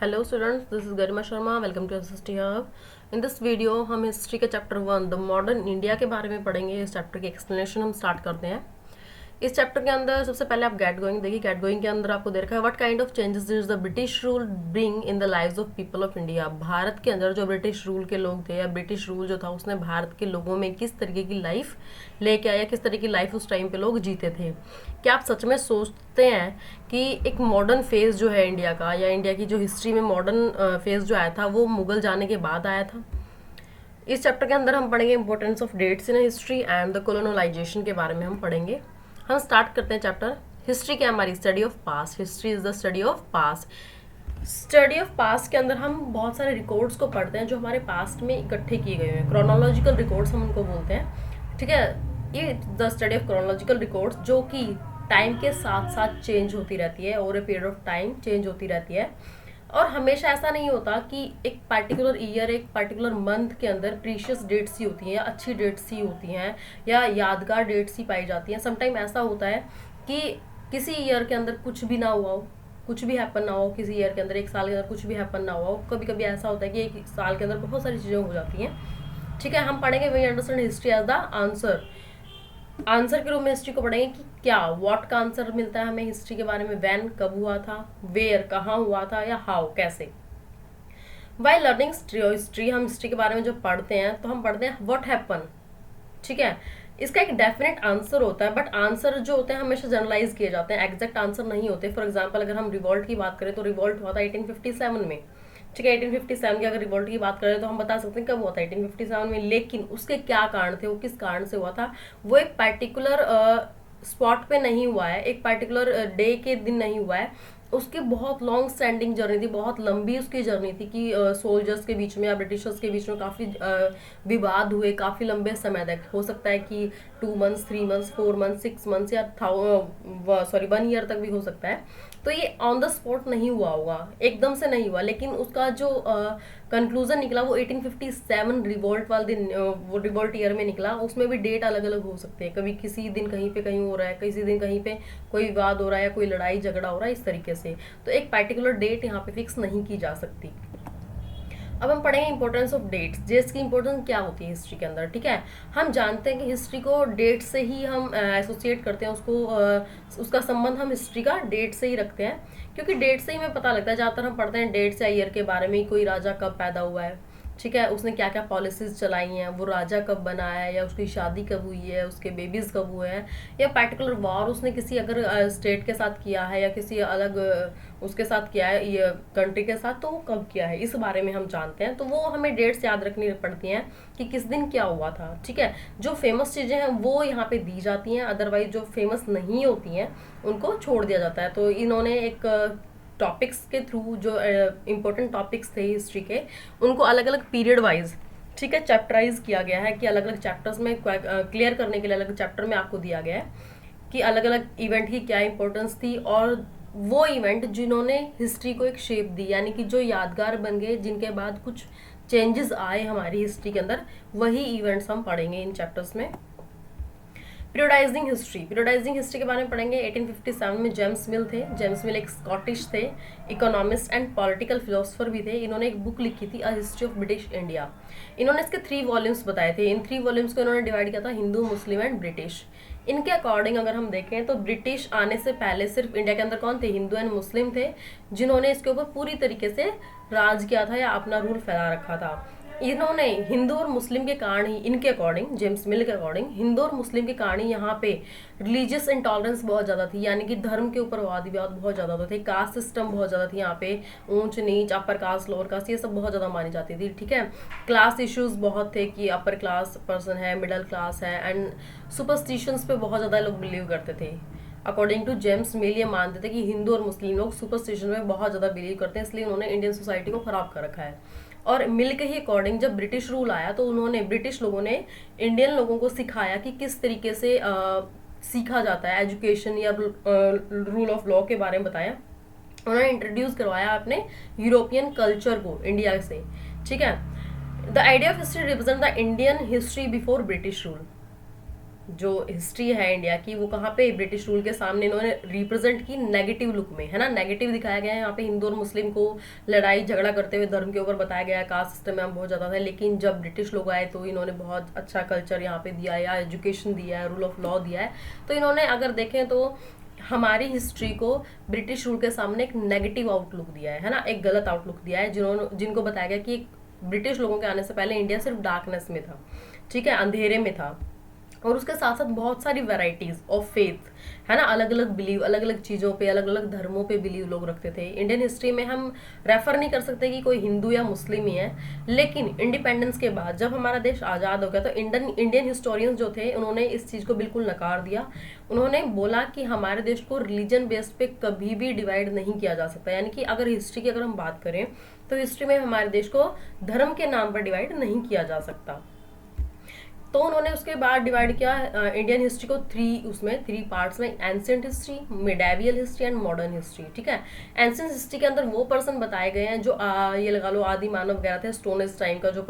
Hello students, this is Garima Sharma. Welcome to SST hub. In this video हम history के chapter 1 the modern India के बारे में पढ़ेंगे। इस चैप्टर की एक्सप्लेनेशन हम स्टार्ट करते हैं। इस चैप्टर के अंदर सबसे पहले आप गेट गोइंग देखिए। गेट गोइंग के अंदर आपको दे रखा है what kind of changes did the British rule bring in the lives of people of India. Bharat के अंदर जो ब्रिटिश रूल के लोग थे या ब्रिटिश रूल जो था उसने भारत के लोगों में किस तरीके की लाइफ लेके आया, किस तरीके की लाइफ उस टाइम पे लोग जीते थे। क्या आप सच में सोचते हैं कि एक मॉडर्न फेज जो है इंडिया का या इंडिया की जो हिस्ट्री में मॉडर्न फेज जो आया था वो मुगल जाने के बाद आया था? इस चैप्टर के अंदर हम पढ़ेंगे importance of dates in history and the colonisation के बारे में हम पढ़ेंगे। हम स्टार्ट करते हैं चैप्टर। हिस्ट्री क्या हमारी study of past. History is the study of past. Study of past के अंदर हम बहुत सारे रिकॉर्ड्स को पढ़ते हैं जो हमारे पास्ट में इकट्ठे किए गए हैं। क्रोनोलॉजिकल रिकॉर्ड्स हम उनको बोलते हैं, ठीक है। ये the study of chronological records जो कि टाइम के साथ साथ चेंज होती रहती है, over a period of time change होती रहती है। और हमेशा ऐसा नहीं होता कि एक पर्टिकुलर ईयर, एक पर्टिकुलर मंथ के अंदर प्रीशियस डेट्स ही होती हैं या अच्छी डेट्स ही होती हैं या यादगार डेट्स ही पाई जाती हैं। समटाइम ऐसा होता है कि किसी ईयर के अंदर कुछ भी ना हुआ हो, कुछ भी हैपन ना हो, किसी ईयर के अंदर, एक साल के अंदर कुछ भी हैपन ना हुआ हो। कभी कभी ऐसा होता है कि एक साल के अंदर बहुत सारी चीज़ें हो जाती हैं, ठीक है। हम पढ़ेंगे we understand history as the answer. Answer के रूप में हिस्ट्री को पढ़ेंगे कि क्या व्हाट का आंसर मिलता है हमें हिस्ट्री के बारे में। व्हेन कब हुआ था, वेयर कहाँ हुआ था, या हाउ कैसे। वाई लर्निंग हिस्ट्री हम हिस्ट्री के बारे में जब पढ़ते हैं तो हम पढ़ते हैं व्हाट हैपन, ठीक है। इसका एक डेफिनेट आंसर होता है, बट आंसर जो होते हैं हमेशा जनरलाइज किए जाते हैं, एग्जैक्ट आंसर नहीं होते। फॉर एग्जाम्पल अगर हम रिवॉल्ट की बात करें तो रिवॉल्ट हुआ था 1857 में, ठीक है। 1857 की अगर रिवॉल्ट की बात करें तो हम बता सकते हैं कब हुआ था, 1857 में। लेकिन उसके क्या कारण थे, वो किस कारण से हुआ था, वो एक पर्टिकुलर स्पॉट पे नहीं हुआ है, एक पर्टिकुलर डे के दिन नहीं हुआ है। उसकी बहुत लॉन्ग स्टैंडिंग जर्नी थी, बहुत लंबी उसकी जर्नी थी कि सोल्जर्स के बीच में या ब्रिटिशर्स के बीच में काफ़ी विवाद हुए काफ़ी लंबे समय तक। हो सकता है कि 2 मंथ्स, 3 मंथ्स, 4 मंथ्स, 6 मंथ्स या 1 ईयर तक भी हो सकता है। तो ये ऑन द स्पॉट नहीं हुआ होगा, एकदम से नहीं हुआ। लेकिन उसका जो कंक्लूजन निकला वो 1857 रिवोल्ट वाले दिन, वो रिवोल्ट ईयर में निकला। उसमें भी डेट अलग अलग हो सकते हैं, कभी किसी दिन कहीं पे कहीं हो रहा है, किसी दिन कहीं पे कोई विवाद हो रहा है या कोई लड़ाई झगड़ा हो रहा है, इस तरीके से। तो एक पर्टिकुलर डेट यहाँ पे फिक्स नहीं की जा सकती। अब हम पढ़ेंगे इंपॉर्टेंस ऑफ डेट्स। डेट्स की इंपॉर्टेंस क्या होती है हिस्ट्री के अंदर, ठीक है। हम जानते हैं कि हिस्ट्री को डेट से ही हम एसोसिएट करते हैं, उसको उसका संबंध हम हिस्ट्री का डेट से ही रखते हैं, क्योंकि डेट से ही हमें पता लगता है। ज़्यादातर हम पढ़ते हैं डेट्स या ईयर के बारे में, कोई राजा कब पैदा हुआ है, ठीक है, उसने क्या क्या पॉलिसीज चलाई हैं, वो राजा कब बना है, या उसकी शादी कब हुई है, उसके बेबीज कब हुए हैं, या पर्टिकुलर वॉर उसने किसी अगर स्टेट के साथ किया है या किसी अलग उसके साथ किया है, ये कंट्री के साथ, तो वो कब किया है, इस बारे में हम जानते हैं। तो वो हमें डेट्स याद रखनी पड़ती हैं कि किस दिन क्या हुआ था, ठीक है। जो फेमस चीज़ें हैं वो यहाँ पे दी जाती हैं, अदरवाइज जो फेमस नहीं होती हैं उनको छोड़ दिया जाता है। तो इन्होंने एक टॉपिक्स के थ्रू जो इम्पोर्टेंट टॉपिक्स थे हिस्ट्री के, उनको अलग अलग पीरियड वाइज, ठीक है, चैप्टराइज किया गया है कि अलग अलग चैप्टर्स में क्लियर करने के लिए अलग चैप्टर में आपको दिया गया है कि अलग अलग इवेंट की क्या इंपॉर्टेंस थी, और वो इवेंट जिन्होंने हिस्ट्री को एक शेप दी, यानी कि जो यादगार बन गए, जिनके बाद कुछ चेंजेस आए हमारी हिस्ट्री के अंदर, वही इवेंट्स हम पढ़ेंगे इन चैप्टर्स में। पीरियोडाइजिंग हिस्ट्री। पीरियोडाइजिंग हिस्ट्री के बारे में पढ़ेंगे। 1857 में जेम्स मिल थे। जेम्स मिल एक स्कॉटिश थे, इकोनॉमिस्ट एंड पॉलिटिकल फिलोसफर भी थे। इन्होंने एक बुक लिखी थी a history of British India. इन्होंने इसके 3 वॉल्यूम्स बताए थे। इन 3 वॉल्यूम्स को इन्होंने डिवाइड किया था हिंदू, मुस्लिम एंड ब्रिटिश। इनके अकॉर्डिंग अगर हम देखें तो ब्रिटिश आने से पहले सिर्फ इंडिया के अंदर कौन थे, हिंदू एंड मुस्लिम थे, जिन्होंने इसके ऊपर पूरी तरीके से राज किया था या अपना रूल फैला रखा था। इन्होंने हिंदू और मुस्लिम के कारण ही, इनके अकॉर्डिंग, जेम्स मिल के अकॉर्डिंग, हिंदू और मुस्लिम के कारण ही यहाँ पे रिलीजियस इंटॉलरेंस बहुत ज़्यादा थी, यानी कि धर्म के ऊपर वाद विवाद बहुत ज़्यादा होते थे। कास्ट सिस्टम बहुत ज़्यादा थी यहाँ पे, ऊंच नीच, अपर कास्ट, लोअर कास्ट, ये सब बहुत ज़्यादा मानी जाती थी, ठीक है। क्लास इश्यूज बहुत थे कि अपर क्लास पर्सन है, मिडिल क्लास है, एंड सुपरस्टिशंस पे बहुत ज़्यादा लोग बिलीव करते थे। अकॉर्डिंग टू जेम्स मिल ये मानते थे कि हिंदू और मुस्लिम लोग सुपरस्टिशन में बहुत ज़्यादा बिलीव करते हैं, इसलिए उन्होंने इंडियन सोसाइटी को खराब कर रखा है। और मिल के ही अकॉर्डिंग जब ब्रिटिश रूल आया तो उन्होंने, ब्रिटिश लोगों ने इंडियन लोगों को सिखाया कि किस तरीके से सीखा जाता है, एजुकेशन या रूल ऑफ लॉ के बारे में बताया। उन्होंने इंट्रोड्यूस करवाया अपने यूरोपियन कल्चर को इंडिया से, ठीक है। The idea of history represent the Indian history before British rule. जो हिस्ट्री है इंडिया की, वो कहाँ पे ब्रिटिश रूल के सामने इन्होंने रिप्रेजेंट की नेगेटिव लुक में, है ना। नेगेटिव दिखाया गया है यहाँ पे, हिंदू और मुस्लिम को लड़ाई झगड़ा करते हुए धर्म के ऊपर बताया गया है, कास्ट सिस्टम में बहुत ज्यादा था। लेकिन जब ब्रिटिश लोग आए तो इन्होंने बहुत अच्छा कल्चर यहाँ पे दिया है, या एजुकेशन दिया है, रूल ऑफ लॉ दिया है। तो इन्होंने अगर देखें तो हमारी हिस्ट्री को ब्रिटिश रूल के सामने एक नेगेटिव आउटलुक दिया है ना, एक गलत आउटलुक दिया है, जिनको बताया गया कि ब्रिटिश लोगों के आने से पहले इंडिया सिर्फ डार्कनेस में था, ठीक है, अंधेरे में था। और उसके साथ साथ बहुत सारी वैरायटीज ऑफ फेथ, है ना, अलग अलग बिलीव, अलग अलग चीजों पे, अलग अलग धर्मों पे बिलीव लोग रखते थे। इंडियन हिस्ट्री में हम रेफर नहीं कर सकते कि कोई हिंदू या मुस्लिम ही है, लेकिन इंडिपेंडेंस के बाद जब हमारा देश आजाद हो गया तो इंडियन हिस्टोरियंस जो थे उन्होंने इस चीज को बिल्कुल नकार दिया। उन्होंने बोला कि हमारे देश को रिलीजन बेस्ड पे कभी भी डिवाइड नहीं किया जा सकता, यानी कि अगर हिस्ट्री की अगर हम बात करें तो हिस्ट्री में हमारे देश को धर्म के नाम पर डिवाइड नहीं किया जा सकता। तो उन्होंने उसके बाद डिवाइड किया इंडियन हिस्ट्री को थ्री पार्ट्स में, ancient history, medieval history and modern history, ठीक है। एंशिएंट हिस्ट्री के अंदर वो पर्सन बताए गए हैं जो ये लगा लो आदि मानव वगैरह थे, स्टोन एज टाइम का जो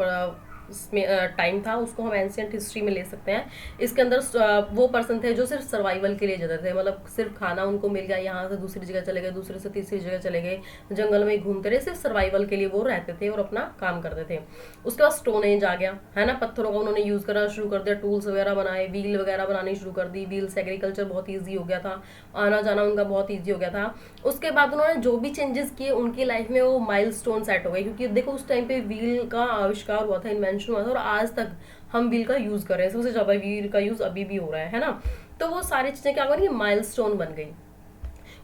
टाइम था उसको हम एंशिएंट हिस्ट्री में ले सकते हैं। इसके अंदर वो पर्सन थे जो सिर्फ सर्वाइवल के लिए जाते थे, मतलब सिर्फ खाना उनको मिल गया, यहाँ से दूसरी जगह चले गए, दूसरे से तीसरी जगह चले गए, जंगल में घूमते रहे, सिर्फ सर्वाइवल के लिए वो रहते थे और अपना काम करते थे। उसके बाद स्टोन एज आ गया, है ना, पत्थरों का उन्होंने यूज करना शुरू कर दिया, टूल्स वगैरह बनाए, व्हील वगैरह बनानी शुरू कर दी, व्हील से एग्रीकल्चर बहुत ईजी हो गया था, आना जाना उनका बहुत ईजी हो गया था। उसके बाद उन्होंने जो भी चेंजेस किए उनकी लाइफ में वो माइलस्टोन सेट हो गए, क्योंकि देखो उस टाइम पे व्हील का आविष्कार हुआ था, इन्वेंशन हुआ था, और आज तक हम व्हील का यूज कर रहे हैं, सबसे ज्यादा व्हील का यूज अभी भी हो रहा है ना। तो वो सारी चीजें क्या हो गई, माइलस्टोन बन गई।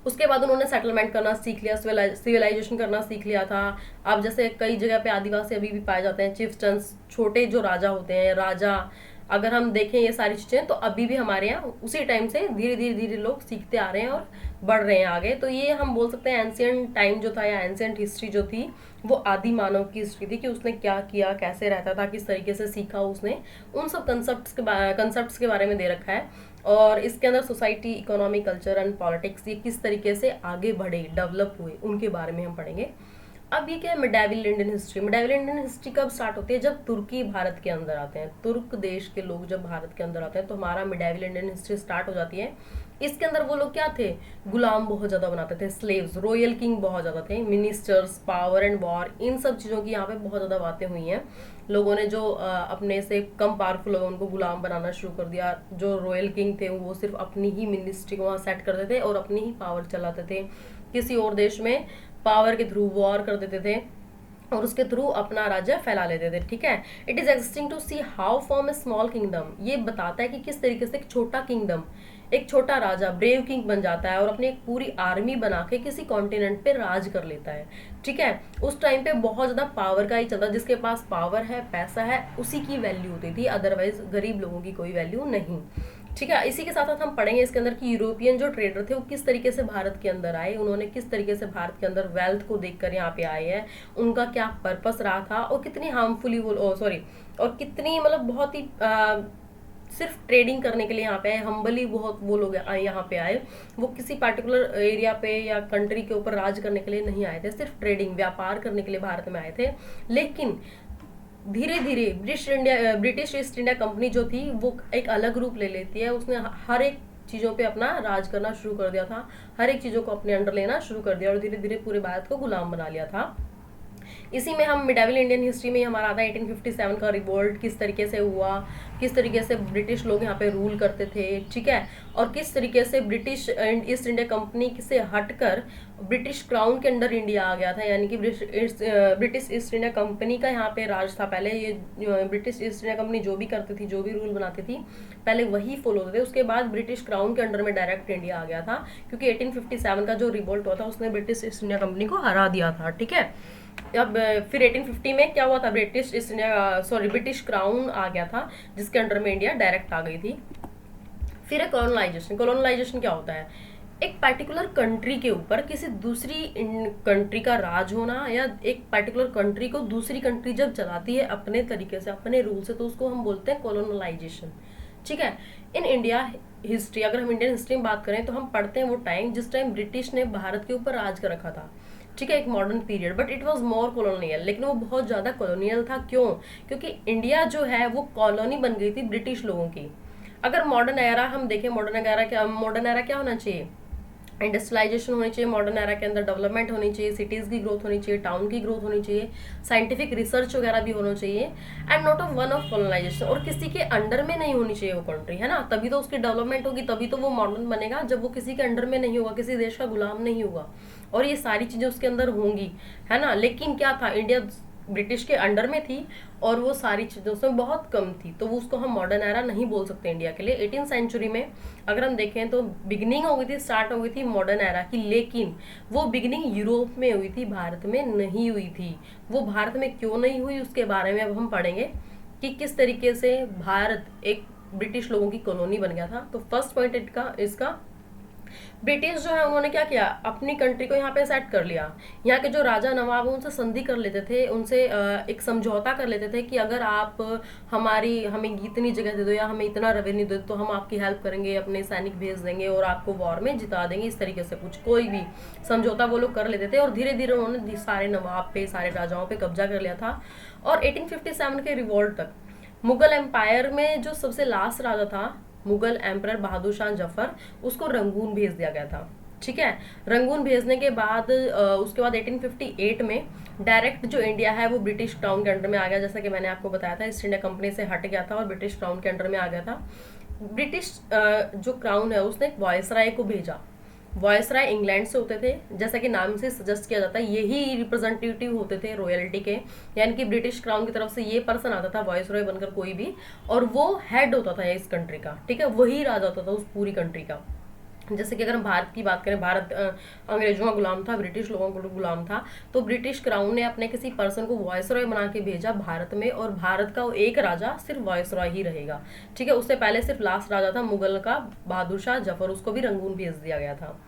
उसके बाद उन्होंने सेटलमेंट करना सीख लिया, सिविलाइजेशन करना सीख लिया था। अब जैसे कई जगह पे आदिवासी अभी भी पाए जाते हैं, चिफ्टन्स, छोटे जो राजा होते हैं, राजा, अगर हम देखें ये सारी चीजें तो अभी भी हमारे यहाँ उसी टाइम से धीरे धीरे धीरे लोग सीखते आ रहे हैं और बढ़ रहे हैं आगे। तो ये हम बोल सकते हैं एंशियंट टाइम जो था या एंशियंट हिस्ट्री जो थी वो आदि मानव की हिस्ट्री थी, कि उसने क्या किया, कैसे रहता था, किस तरीके से सीखा उसने, उन सब कंसेप्ट्स के बारे में दे रखा है। और इसके अंदर society, economy, culture and politics ये किस तरीके से आगे बढ़े, डेवलप हुए, उनके बारे में हम पढ़ेंगे। अब ये क्या है मिडेवियल इंडियन हिस्ट्री। मिडेवियल इंडियन हिस्ट्री कब स्टार्ट होती है, जब तुर्की भारत के अंदर आते हैं, तुर्क देश के लोग जब भारत के अंदर आते हैं तो हमारा मिडेवियल इंडियन हिस्ट्री स्टार्ट हो जाती है। इसके अंदर वो लोग क्या थे, गुलाम बहुत ज्यादा बनाते थे, स्लेव्स, रॉयल किंग बहुत ज्यादा थे, मिनिस्टर्स, पावर एंड वॉर, इन सब चीजों की यहाँ पे बहुत ज्यादा बातें हुई हैं। लोगों ने जो अपने से कम पावरफुल लोग उनको गुलाम बनाना शुरू कर दिया। जो रॉयल किंग थे वो सिर्फ अपनी ही मिनिस्ट्री को वहाँ सेट करते थे और अपनी ही पावर चलाते थे, किसी और देश में पावर के थ्रू वॉर कर देते थे और उसके थ्रू अपना राज्य फैला लेते थे, ठीक है। It is existing to see how form a small kingdom, ये बताता है कि किस तरीके से एक छोटा किंगडम, एक छोटा राजा ब्रेव किंग बन जाता है और अपनी एक पूरी आर्मी बना के किसी कॉन्टिनेंट पे राज कर लेता है, ठीक है। उस टाइम पे बहुत ज्यादा पावर का ही चलता, जिसके पास पावर है, पैसा है, उसी की वैल्यू होती थी, अदरवाइज गरीब लोगों की कोई वैल्यू नहीं, ठीक है। इसी के साथ साथ हम पढ़ेंगे इसके अंदर कि यूरोपियन जो ट्रेडर थे वो किस तरीके से भारत के अंदर आए, उन्होंने किस तरीके से भारत के अंदर वेल्थ को देखकर यहाँ पे आए हैं, उनका क्या पर्पस रहा था और कितनी हार्मफुली वो और कितनी मतलब बहुत ही सिर्फ ट्रेडिंग करने के लिए यहाँ पे आए, हम्बली बहुत वो लोग यहाँ पे आए, वो किसी पर्टिकुलर एरिया पे या कंट्री के ऊपर राज करने के लिए नहीं आए थे, सिर्फ ट्रेडिंग, व्यापार करने के लिए भारत में आए थे। लेकिन धीरे धीरे ब्रिटिश ईस्ट इंडिया कंपनी जो थी वो एक अलग रूप ले लेती है, उसने हर एक चीजों पे अपना राज करना शुरू कर दिया था, हर एक चीजों को अपने अंडर लेना शुरू कर दिया और धीरे धीरे पूरे भारत को गुलाम बना लिया था। इसी में हम मिडेवियल इंडियन हिस्ट्री में हमारा आता है 1857 का रिवोल्ट किस तरीके से हुआ, किस तरीके से ब्रिटिश लोग यहाँ पे रूल करते थे, ठीक है, और किस तरीके से ब्रिटिश ईस्ट इंडिया कंपनी से हटकर ब्रिटिश क्राउन के अंडर इंडिया आ गया था, यानी कि ब्रिटिश ईस्ट इंडिया कंपनी का यहाँ पे राज था पहले। ये ब्रिटिश ईस्ट इंडिया कंपनी जो भी करती थी, जो भी रूल बनाती थी, पहले वही फॉलो होते थे। उसके बाद ब्रिटिश क्राउन के अंडर में डायरेक्ट इंडिया आ गया था, क्योंकि 1857 का जो रिवोल्ट हुआ था उसने ब्रिटिश ईस्ट इंडिया कंपनी को हरा दिया था, ठीक है। अब फिर 1850 में क्या हुआ था, ब्रिटिश क्राउन आ गया था जिसके अंडर में इंडिया डायरेक्ट आ गई थी। फिर है कॉलोनाइजेशन। कॉलोनाइजेशन क्या होता है, एक पर्टिकुलर कंट्री के ऊपर किसी दूसरी कंट्री का राज होना, या एक पर्टिकुलर कंट्री को दूसरी कंट्री जब चलाती है अपने तरीके से, अपने रूल से, तो उसको हम बोलते हैं कॉलोनलाइजेशन, ठीक है। इन इंडिया हिस्ट्री, अगर हम इंडियन हिस्ट्री में बात करें तो हम पढ़ते हैं वो टाइम जिस टाइम ब्रिटिश ने भारत के ऊपर राज कर रखा था, ठीक है, एक modern period, but it was more colonial, लेकिन वो बहुत ज्यादा कॉलोनियल था। क्यों? क्योंकि इंडिया जो है वो कॉलोनी बन गई थी ब्रिटिश लोगों की। अगर मॉडर्न एरा हम देखें, मॉडर्न एरा क्या होना चाहिए? इंडस्ट्रियलाइजेशन होनी चाहिए मॉडर्न एरा के अंदर, डेवलपमेंट होनी चाहिए, सिटीज की ग्रोथ होनी चाहिए, टाउन की ग्रोथ होनी चाहिए, साइंटिफिक रिसर्च वगैरह भी होना चाहिए, and not of one of colonisation, और किसी के अंडर में नहीं होनी चाहिए वो कंट्री, है ना। तभी तो उसकी डेवलपमेंट होगी, तभी तो वो मॉडर्न बनेगा, जब वो किसी के अंडर में नहीं होगा, किसी देश का गुलाम नहीं होगा, और ये सारी चीजें उसके अंदर होंगी, है ना। लेकिन क्या था, इंडिया ब्रिटिश के अंडर में थी और वो सारी चीज़ें उसमें बहुत कम थी, तो वो उसको हम मॉडर्न एरा नहीं बोल सकते इंडिया के लिए। 18th सेंचुरी में अगर हम देखें तो बिगिनिंग हो गई थी, स्टार्ट हो गई थी मॉडर्न एरा की, लेकिन वो बिगिनिंग यूरोप में हुई थी, भारत में नहीं हुई थी। वो भारत में क्यों नहीं हुई उसके बारे में अब हम पढ़ेंगे कि किस तरीके से भारत एक ब्रिटिश लोगों की कॉलोनी बन गया था। तो फर्स्ट पॉइंट इसका ब्रिटिश जो है उन्होंने क्या किया, अपनी कंट्री को यहाँ पे सेट कर लिया। यहाँ के जो राजा नवाब उनसे संधि कर लेते थे, उनसे एक समझौता कर लेते थे कि अगर आप हमें इतनी जगह दे दो या हमें इतना रेवेन्यू दे दो तो हम आपकी हेल्प करेंगे, अपने सैनिक भेज देंगे और आपको वॉर में जिता देंगे। इस तरीके से कुछ कोई भी समझौता वो लोग कर लेते थे, और धीरे धीरे उन्होंने सारे नवाब पे, सारे राजाओं पे कब्जा कर लिया था। और 1857 के रिवॉल्ट तक मुगल एम्पायर में जो सबसे लास्ट राजा था, मुगल एम्परर बहादुर शाह जफर, उसको रंगून भेज दिया गया था। ठीक है, रंगून भेजने के बाद उसके बाद 1858 में डायरेक्ट जो इंडिया है वो ब्रिटिश क्राउन के अंडर में आ गया। जैसा कि मैंने आपको बताया था, ईस्ट इंडिया कंपनी से हट गया था और ब्रिटिश क्राउन के अंडर में आ गया था। ब्रिटिश जो क्राउन है उसने एक वॉयसराय को भेजा। वॉयसराय इंग्लैंड से होते थे, जैसा कि नाम से सजेस्ट किया जाता है, यही रिप्रेजेंटेटिव होते थे रॉयल्टी के, यानी कि ब्रिटिश क्राउन की तरफ से ये पर्सन आता था वॉयसराय बनकर कोई भी, और वो हेड होता था इस कंट्री का। ठीक है, वही राजा होता था उस पूरी कंट्री का। जैसे कि अगर हम भारत की बात करें, भारत अंग्रेजों का गुलाम था, ब्रिटिश लोगों का गुलाम था, तो ब्रिटिश क्राउन ने अपने किसी पर्सन को वॉयसरॉय बना के भेजा भारत में, और भारत का एक राजा सिर्फ वॉयसरॉय ही रहेगा। ठीक है, उससे पहले सिर्फ लास्ट राजा था मुगल का बहादुर शाह जफर, उसको भी रंगून भेज दिया गया था।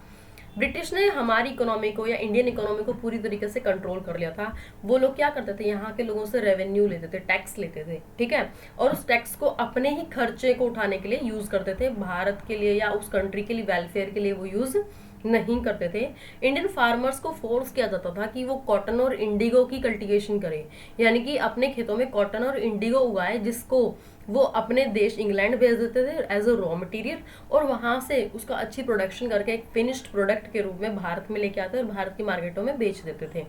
ब्रिटिश ने हमारी इकोनॉमी को या इंडियन इकोनॉमी को पूरी तरीके से कंट्रोल कर लिया था। वो लोग क्या करते थे, यहाँ के लोगों से रेवेन्यू लेते थे, टैक्स लेते थे। ठीक है, और उस टैक्स को अपने ही खर्चे को उठाने के लिए यूज करते थे, भारत के लिए या उस कंट्री के लिए वेलफेयर के लिए वो यूज नहीं करते थे। इंडियन फार्मर्स को फोर्स किया जाता था कि वो कॉटन और इंडिगो की कल्टीवेशन करें, यानी कि अपने खेतों में कॉटन और इंडिगो उगाए, जिसको वो अपने देश इंग्लैंड भेज देते थे एज अ रॉ मटेरियल, और वहां से उसका अच्छी प्रोडक्शन करके एक फिनिश्ड प्रोडक्ट के रूप में भारत में लेके आते और भारत की मार्केटों में बेच देते थे।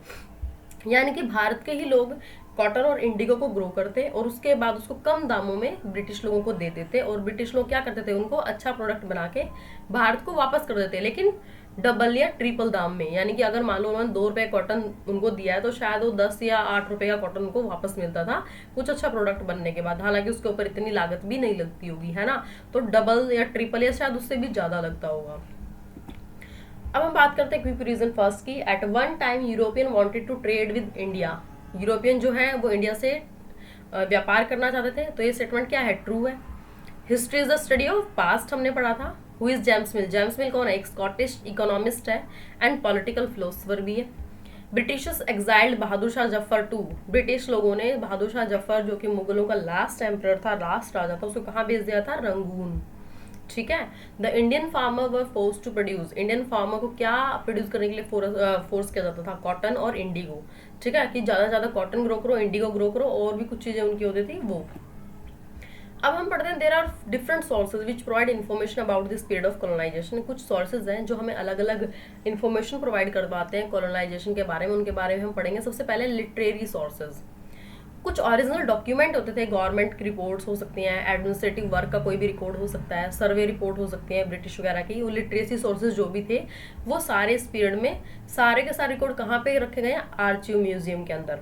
यानी कि भारत के ही लोग कॉटन और इंडिगो को ग्रो करते और उसके बाद उसको कम दामों में ब्रिटिश लोगों को दे देते, और ब्रिटिश लोग क्या करते थे, उनको अच्छा प्रोडक्ट बना के भारत को वापस कर देते, लेकिन डबल या ट्रिपल दाम में। यानी कि अगर मान लो उन्होंने 2 रुपए कॉटन उनको दिया है तो शायद वो 10 या 8 रुपए का कॉटन उनको वापस मिलता था कुछ अच्छा प्रोडक्ट बनने के बाद, हालांकि उसके ऊपर इतनी लागत भी नहीं लगती होगी, है ना। तो डबल या ट्रिपल या शायद उससे भी ज्यादा लगता होगा। अब हम बात करते हैं क्विक रीजन फर्स्ट की। At one time European wanted to trade with India. European जो है वो इंडिया से व्यापार करना चाहते थे। तो ये स्टेटमेंट क्या है, ट्रू है। History is the study of past, हमने पढ़ा था। Who is James Mill, James Mill कौन है, एक स्कॉटिश इकोनॉमिस्ट है एंड पॉलिटिकल फिलोसफर भी है। Britishers exiled Bahadur Shah Zafar to, British लोगों ने बहादुर शाह जफर जो कि मुगलों का लास्ट एम्परर था, लास्ट राजा था, उसको कहाँ भेज दिया था, रंगून। ठीक है, the Indian farmer were forced to produce, Indian farmer को क्या प्रोड्यूस करने के लिए फोर्स किया जाता था, कॉटन और इंडिगो। ठीक है, कि ज्यादा से ज्यादा कॉटन ग्रो करो, इंडिगो ग्रो करो, और भी कुछ चीजें उनकी होती थी वो। अब हम पढ़ते हैं, there are different sources which provide information about this period of colonisation. कुछ सोर्सेज हैं जो हमें अलग अलग इन्फॉर्मेशन प्रोवाइड करवाते हैं कॉलोनाइजेशन के बारे में, उनके बारे में हम पढ़ेंगे। सबसे पहले लिटरेरी सोर्सेज, कुछ ओरिजिनल डॉक्यूमेंट होते थे, गवर्नमेंट की रिपोर्ट्स हो सकती हैं, एडमिनिस्ट्रेटिव वर्क का कोई भी रिकॉर्ड हो सकता है, सर्वे रिपोर्ट हो सकती है ब्रिटिश वगैरह की। वो लिटरेसी सोर्सेज जो भी थे वो सारे इस पीरियड में सारे के सारे रिकॉर्ड कहाँ पे रखे गए हैं, आर्चिव म्यूजियम के अंदर।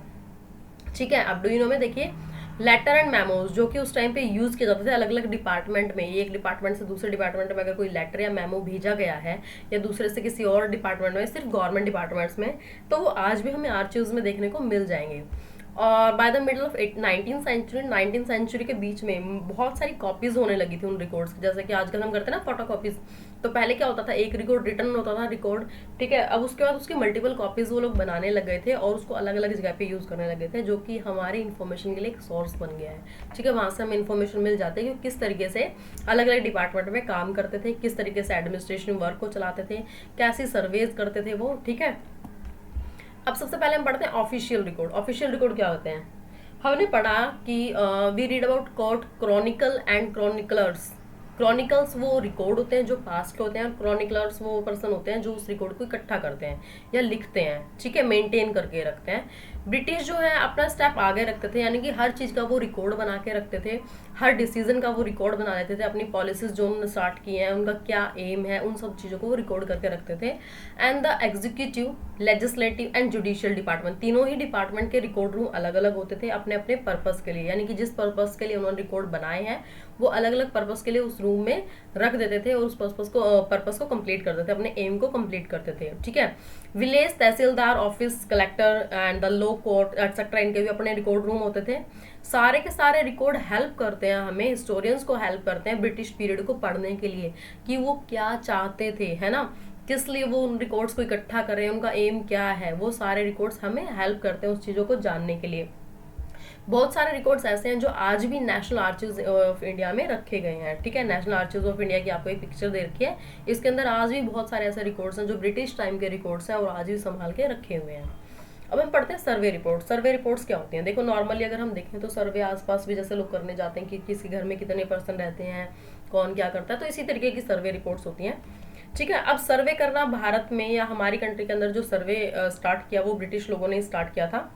ठीक है, अब डू में देखिए लेटर एंड मेमोज जो कि उस टाइम पे यूज किए जाते थे अलग अलग डिपार्टमेंट में। एक डिपार्टमेंट से दूसरे डिपार्टमेंट में अगर कोई लेटर या मेमो भेजा गया है, या दूसरे से किसी और डिपार्टमेंट में, सिर्फ गवर्नमेंट डिपार्टमेंट्स में, तो वो आज भी हमें आर्चिव्स में देखने को मिल जाएंगे। और by the middle of 19th century के बीच में बहुत सारी कॉपीज होने लगी थी उन रिकॉर्ड्स की, जैसे कि आजकल हम करते हैं ना फोटो कॉपीज। तो पहले क्या होता था, एक रिकॉर्ड रिटर्न होता था रिकॉर्ड, ठीक है, अब उसके बाद उसकी मल्टीपल कॉपीज वो लोग बनाने लग गए थे और उसको अलग अलग जगह पे यूज करने लगे थे, जो कि हमारे इन्फॉर्मेशन के लिए एक सोर्स बन गया है। ठीक है, वहां से हमें इन्फॉर्मेशन मिल जाती है कि किस तरीके से अलग अलग डिपार्टमेंट में काम करते थे, किस तरीके से एडमिनिस्ट्रेशन वर्क को चलाते थे, कैसी सर्वेज करते थे वो। ठीक है, अब सबसे पहले हम पढ़ते हैं ऑफिशियल रिकॉर्ड। ऑफिशियल रिकॉर्ड क्या होते हैं, हमने पढ़ा कि we read about court chronicle and chroniclers. Chronicles वो रिकॉर्ड होते हैं जो पास्ट के होते हैं, और क्रॉनिकलर्स वो पर्सन होते हैं जो उस रिकॉर्ड को इकट्ठा करते हैं या लिखते हैं, ठीक है, मेंटेन करके रखते हैं। ब्रिटिश जो है अपना स्टेप आगे रखते थे, यानी कि हर चीज़ का वो रिकॉर्ड बना के रखते थे, हर डिसीजन का वो रिकॉर्ड बना लेते थे, अपनी पॉलिसीज जो उन्होंने स्टार्ट की हैं उनका क्या एम है, उन सब चीज़ों को वो रिकॉर्ड करके रखते थे। And the executive, legislative and judicial department, तीनों ही डिपार्टमेंट के रिकॉर्ड रूम अलग अलग होते थे अपने अपने पर्पस के लिए, यानी कि जिस पर्पस के लिए उन्होंने रिकॉर्ड बनाए हैं वो अलग अलग पर्पस के लिए उस रूम में रख देते थे और उस पर्पस को कंप्लीट करते थे, अपने एम को कंप्लीट करते थे, ठीक है। Village tehsildar office, collector and the law court etcetera, इनके भी अपने रिकॉर्ड रूम होते थे। सारे के सारे रिकॉर्ड हेल्प करते हैं हमें, हिस्टोरियंस को हेल्प करते हैं ब्रिटिश पीरियड को पढ़ने के लिए कि वो क्या चाहते थे, है ना, किस लिए वो उन रिकॉर्ड्स को इकट्ठा कर रहे हैं, उनका एम क्या है, वो सारे रिकॉर्ड्स हमें हेल्प करते हैं उस चीज़ों को जानने के लिए। बहुत सारे रिकॉर्ड्स ऐसे हैं जो आज भी नेशनल आर्चिव्स ऑफ इंडिया में रखे गए हैं, ठीक है। नेशनल आर्चिव्स ऑफ इंडिया की आपको एक पिक्चर दे रखी है, इसके अंदर आज भी बहुत सारे ऐसे रिकॉर्ड्स हैं जो ब्रिटिश टाइम के रिकॉर्ड्स हैं और आज भी संभाल के रखे हुए हैं। अब हम पढ़ते हैं सर्वे रिपोर्ट। सर्वे रिपोर्ट्स क्या होती हैं? देखो नॉर्मली अगर हम देखें तो सर्वे आसपास भी जैसे लोग करने जाते हैं कि किसी घर में कितने पर्सन रहते हैं, कौन क्या करता है, तो इसी तरीके की सर्वे रिपोर्ट्स होती हैं, ठीक है। अब सर्वे करना भारत में या हमारी कंट्री के अंदर जो सर्वे स्टार्ट किया वो ब्रिटिश लोगों ने स्टार्ट किया था।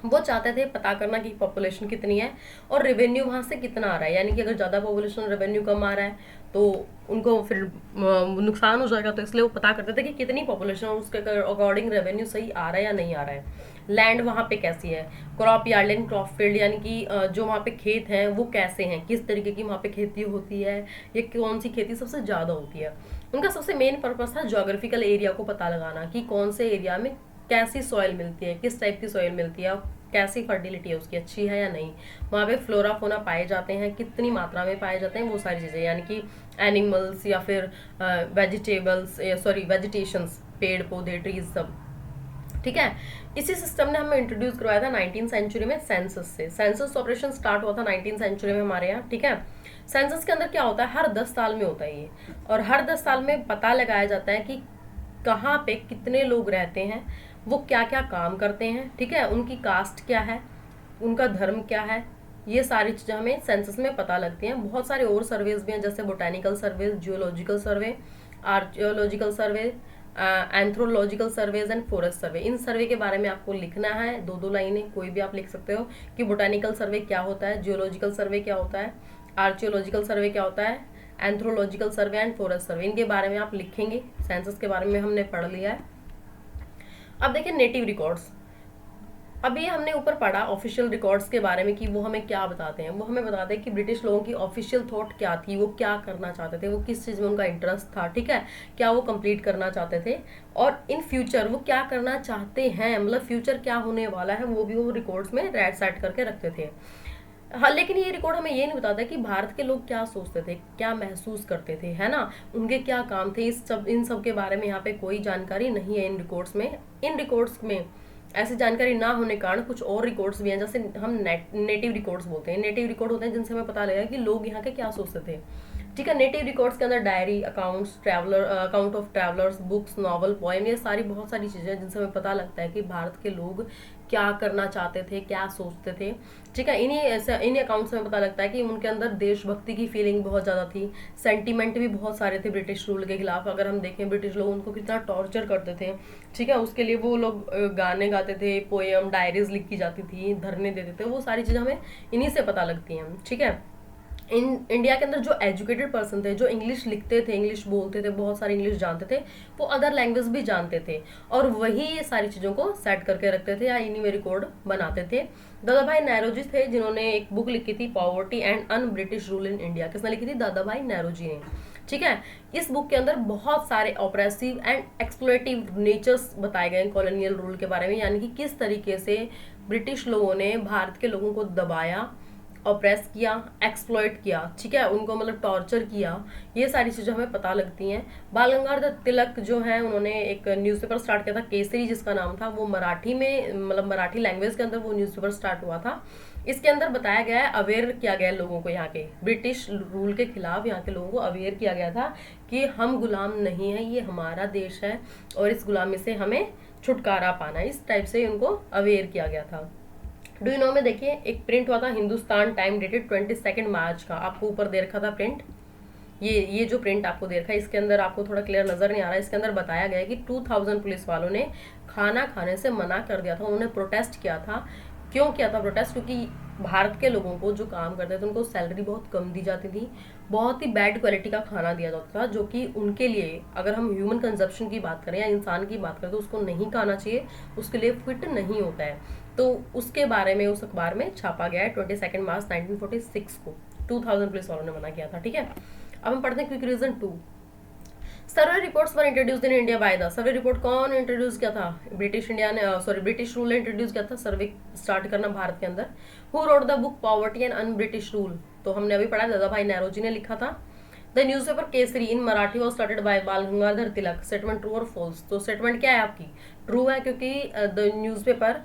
वो चाहते थे पता करना कि पॉपुलेशन कितनी है और रेवेन्यू वहाँ से कितना आ रहा है, यानी कि अगर ज़्यादा पॉपुलेशन रेवेन्यू कम आ रहा है तो उनको फिर नुकसान हो जाएगा, तो इसलिए वो पता करते थे कि कितनी पॉपुलेशन और उसके अकॉर्डिंग रेवेन्यू सही आ रहा है या नहीं आ रहा है। लैंड वहाँ पे कैसी है, crop yard and crop field, यानी कि जो वहाँ पे खेत हैं वो कैसे हैं, किस तरीके की वहाँ पे खेती होती है, ये कौन सी खेती सबसे ज़्यादा होती है। उनका सबसे मेन पर्पस था ज्योग्राफिकल एरिया को पता लगाना कि कौन से एरिया में कैसी सॉइल मिलती है, किस टाइप की सॉइल मिलती है, कैसी फर्टिलिटी है उसकी, अच्छी है या नहीं, वहाँ पे फ्लोरा फोना पाए जाते हैं, कितनी मात्रा में पाए जाते हैं, वो सारी चीज़ें, यानी कि एनिमल्स या फिर वेजिटेशंस, पेड़ पौधे, ट्रीज, सब, ठीक है। इसी सिस्टम ने हमें इंट्रोड्यूस करवाया था 19th सेंचुरी में सेंसस से। सेंसस ऑपरेशन स्टार्ट हुआ था 19th सेंचुरी में हमारे यहाँ, ठीक है। सेंसस के अंदर क्या होता है, हर 10 साल में होता है ये, और हर 10 साल में पता लगाया जाता है कि कहाँ पे कितने लोग रहते हैं, वो क्या क्या काम करते हैं, ठीक है, उनकी कास्ट क्या है, उनका धर्म क्या है, ये सारी चीज़ें हमें सेंसस में पता लगती हैं। बहुत सारे और सर्वेज भी हैं जैसे botanical survey, geological survey, archaeological survey, anthropological surveys and forest survey. इन सर्वे के बारे में आपको लिखना है, दो दो लाइनें कोई भी आप लिख सकते हो कि बोटानिकल सर्वे क्या होता है, जियोलॉजिकल सर्वे क्या होता है, आर्कियोलॉजिकल सर्वे क्या होता है, एंथ्रोलॉजिकल सर्वे एंड फॉरेस्ट सर्वे, इनके बारे में आप लिखेंगे। सेंसस के बारे में हमने पढ़ लिया है। अब देखिए नेटिव रिकॉर्ड्स। अभी हमने ऊपर पढ़ा ऑफिशियल रिकॉर्ड्स के बारे में कि वो हमें क्या बताते हैं। वो हमें बताते हैं कि ब्रिटिश लोगों की ऑफिशियल थॉट क्या थी, वो क्या करना चाहते थे, वो किस चीज़ में उनका इंटरेस्ट था, ठीक है, क्या वो कंप्लीट करना चाहते थे, और इन फ्यूचर वो क्या करना चाहते हैं, मतलब फ्यूचर क्या होने वाला है, वो भी वो रिकॉर्ड्स में रेड सेट करके रखते थे। हाँ, लेकिन ये रिकॉर्ड हमें ये नहीं बताता कि भारत के लोग क्या सोचते थे, क्या महसूस करते थे, है ना, उनके क्या काम थे, इन सब के बारे में यहाँ पे कोई जानकारी नहीं है इन रिकॉर्ड्स में। इन रिकॉर्ड्स में ऐसी जानकारी ना होने के कारण कुछ और रिकॉर्ड्स भी हैं, जैसे हम नेटिव रिकॉर्ड्स बोलते हैं। नेटिव रिकॉर्ड होते हैं जिनसे हमें पता लगेगा कि लोग यहाँ के क्या सोचते थे, ठीक है। नेटिव रिकॉर्ड्स के अंदर diary, accounts, account of travellers, books, novel, poem, ये सारी बहुत सारी चीज़ें हैं जिनसे हमें पता लगता है कि भारत के लोग क्या करना चाहते थे, क्या सोचते थे, ठीक है। इन्हीं अकाउंट्स में पता लगता है कि उनके अंदर देशभक्ति की फीलिंग बहुत ज़्यादा थी, सेंटीमेंट भी बहुत सारे थे ब्रिटिश रूल के खिलाफ। अगर हम देखें ब्रिटिश लोग उनको कितना टॉर्चर करते थे, ठीक है, उसके लिए वो लोग गाने गाते थे, पोएम, डायरीज लिखी जाती थी, धरने देते थे, वो सारी चीज़ें हमें इन्हीं से पता लगती हैं, ठीक है। इंडिया के अंदर जो एजुकेटेड पर्सन थे, जो इंग्लिश लिखते थे, इंग्लिश बोलते थे, बहुत सारे इंग्लिश जानते थे, वो अदर लैंग्वेज भी जानते थे और वही ये सारी चीज़ों को सेट करके रखते थे या इन्हीं में रिकॉर्ड बनाते थे। दादा भाई नौरोजी थे जिन्होंने एक बुक लिखी थी, poverty and un British rule in India. किसने लिखी थी? दादा भाई नौरोजी ने, ठीक है। इस बुक के अंदर बहुत सारे ऑपरेसिव एंड एक्सप्लॉइटिव नेचर्स बताए गए कॉलोनियल रूल के बारे में, यानी कि किस तरीके से ब्रिटिश लोगों ने भारत के लोगों को दबाया, ऑप्रेस किया, एक्सप्लॉइट किया, ठीक है, उनको मतलब टॉर्चर किया, ये सारी चीज़ें हमें पता लगती हैं। बाल गंगाधर तिलक जो है उन्होंने एक न्यूज़पेपर स्टार्ट किया था, केसरी जिसका नाम था, वो मराठी में, मतलब मराठी लैंग्वेज के अंदर वो न्यूज़पेपर स्टार्ट हुआ था। इसके अंदर बताया गया है, अवेयर किया गया है लोगों को, यहाँ के ब्रिटिश रूल के खिलाफ यहाँ के लोगों को अवेयर किया गया था कि हम गुलाम नहीं है, ये हमारा देश है और इस गुलामी से हमें छुटकारा पाना है, इस टाइप से उनको अवेयर किया गया था। डू यू नो में देखिए एक प्रिंट हुआ था हिंदुस्तान टाइम डेटेड 22 मार्च का, आपको ऊपर दे रखा था प्रिंट, ये जो प्रिंट आपको दे रखा है इसके अंदर आपको थोड़ा क्लियर नजर नहीं आ रहा है, इसके अंदर बताया गया है कि 2000 पुलिस वालों ने खाना खाने से मना कर दिया था, उन्होंने प्रोटेस्ट किया था। क्यों किया था प्रोटेस्ट? क्योंकि भारत के लोगों को जो काम करते थे उनको सैलरी बहुत कम दी जाती थी, बहुत ही बैड क्वालिटी का खाना दिया जाता था, जो कि उनके लिए, अगर हम ह्यूमन कंजप्शन की बात करें या इंसान की बात करें, तो उसको नहीं खाना चाहिए, उसके लिए फिट नहीं होता है। तो उसके बारे में उस अखबार में छापा गया है 22 मार्च 1946 को। 2000 पुलिस वालों ने मना किया था, ठीक है। अब हम पढ़ते हैं quick reason 2। Survey reports were introduced in India by the, survey report कौन इंट्रोड्यूस किया था? ब्रिटिश इंडिया ने, सॉरी ब्रिटिश रूल ने इंट्रोड्यूस किया था सर्वे स्टार्ट करना भारत के अंदर। Who wrote the book poverty and un British rule, तो हमने अभी पढ़ा, दादा भाई नेहरूजी ने लिखा था। The newspaper Kesari in Marathi was started by बाल गंगाधर तिलक। स्टेटमेंट ट्रू और फॉल्स? तो स्टेटमेंट क्या है आपकी? ट्रू है, क्योंकि द न्यूज़पेपर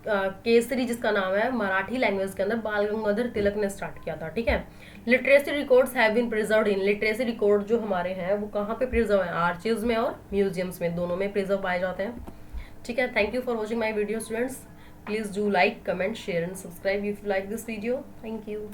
केसरी जिसका नाम है मराठी लैंग्वेज के अंदर बाल गंगाधर तिलक ने स्टार्ट किया था, ठीक है। Literacy records have been preserved in, literacy record जो हमारे हैं वो कहाँ पे प्रिजर्व है? आर्चिव्स में और म्यूजियम्स में, दोनों में प्रिजर्व पाए जाते हैं, ठीक है। Thank you for watching my video students. Please do like, comment, share and subscribe if you like this video. Thank you.